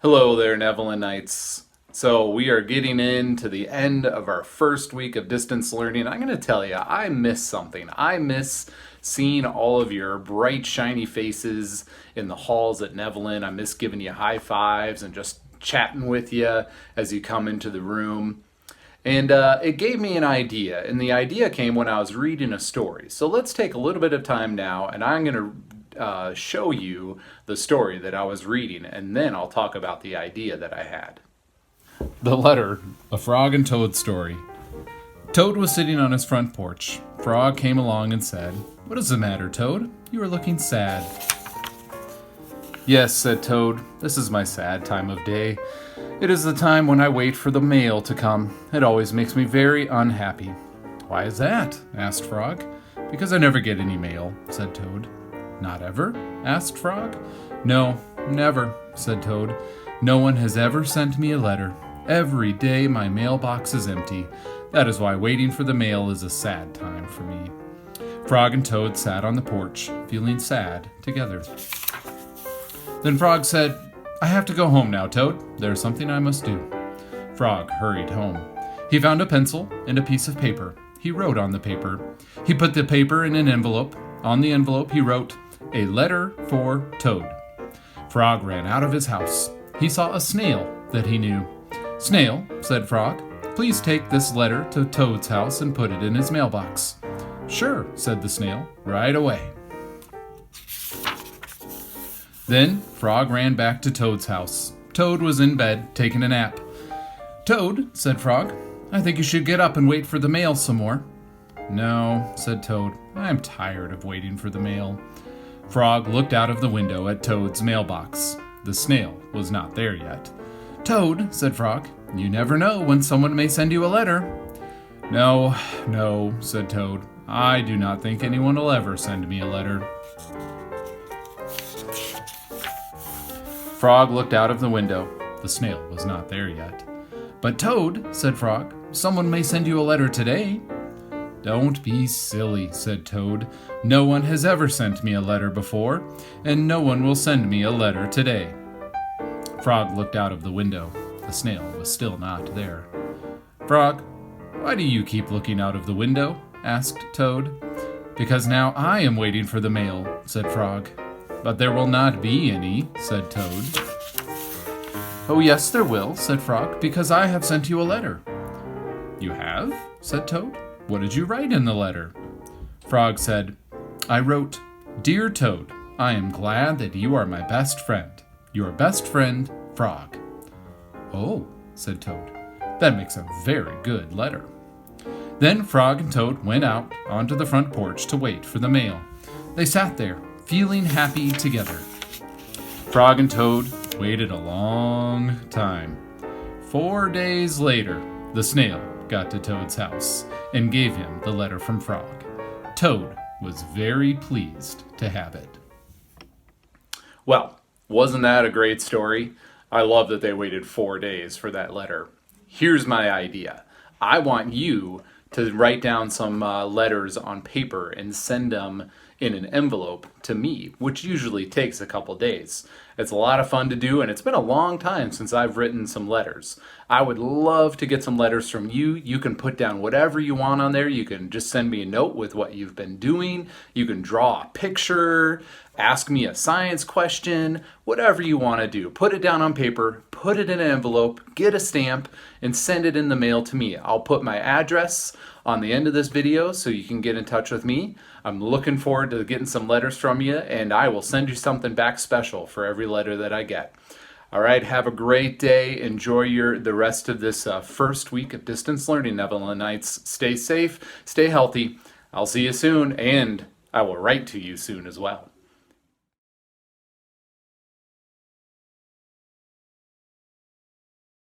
Hello there, Nevillanites. So we are getting into the end of our first week of distance learning. I'm going to tell you, I miss something. I miss seeing all of your bright, shiny faces in the halls at Nevelin. I miss giving you high fives and just chatting with you as you come into the room. And it gave me an idea, and the idea came when I was reading a story. So let's take a little bit of time now, and I'm going to show you the story that I was reading, and then I'll talk about the idea that I had. The Letter, a Frog and Toad Story. Toad was sitting on his front porch. Frog came along and said, "What is the matter, Toad? You are looking sad." "Yes," said Toad, "this is my sad time of day. It is the time when I wait for the mail to come. It always makes me very unhappy." "Why is that?" asked Frog. "Because I never get any mail," said Toad. "Not ever?" asked Frog. "No, never," said Toad. "No one has ever sent me a letter. Every day my mailbox is empty. That is why waiting for the mail is a sad time for me." Frog and Toad sat on the porch, feeling sad together. Then Frog said, "I have to go home now, Toad. There's something I must do." Frog hurried home. He found a pencil and a piece of paper. He wrote on the paper. He put the paper in an envelope. On the envelope he wrote, "A letter for Toad." Frog ran out of his house. He saw a snail that he knew. "Snail," said Frog, "please take this letter to Toad's house and put it in his mailbox." "Sure," said the snail, "right away." Then Frog ran back to Toad's house. Toad was in bed, taking a nap. "Toad," said Frog, "I think you should get up and wait for the mail some more." "No," said Toad, "I'm tired of waiting for the mail." Frog looked out of the window at Toad's mailbox. The snail was not there yet. "Toad," said Frog, "you never know when someone may send you a letter." No, said Toad. "I do not think anyone will ever send me a letter." Frog looked out of the window. The snail was not there yet. "But Toad," said Frog, "someone may send you a letter today." "Don't be silly," said Toad. "No one has ever sent me a letter before, and no one will send me a letter today." Frog looked out of the window. The snail was still not there. "Frog, why do you keep looking out of the window?" asked Toad. "Because now I am waiting for the mail," said Frog. "But there will not be any," said Toad. "Oh, yes, there will," said Frog, "because I have sent you a letter." "You have?" said Toad. "What did you write in the letter?" Frog said, "I wrote, 'Dear Toad, I am glad that you are my best friend. Your best friend, Frog.'" "Oh," said Toad, "that makes a very good letter." Then Frog and Toad went out onto the front porch to wait for the mail. They sat there, feeling happy together. Frog and Toad waited a long time. 4 days later, the snail got to Toad's house and gave him the letter from Frog. Toad was very pleased to have it. Well, wasn't that a great story? I love that they waited 4 days for that letter. Here's my idea. I want you to write down some letters on paper and send them in an envelope to me, which usually takes a couple days. It's a lot of fun to do, and it's been a long time since I've written some letters. I would love to get some letters from you. You can put down whatever you want on there. You can just send me a note with what you've been doing. You can draw a picture, ask me a science question, whatever you want to do. Put it down on paper, put it in an envelope, get a stamp, and send it in the mail to me. I'll put my address on the end of this video so you can get in touch with me. I'm looking forward to getting some letters from you, and I will send you something back special for every letter that I get. All right, have a great day. Enjoy the rest of this first week of distance learning, Nevillanites. Stay safe, stay healthy. I'll see you soon, and I will write to you soon as well.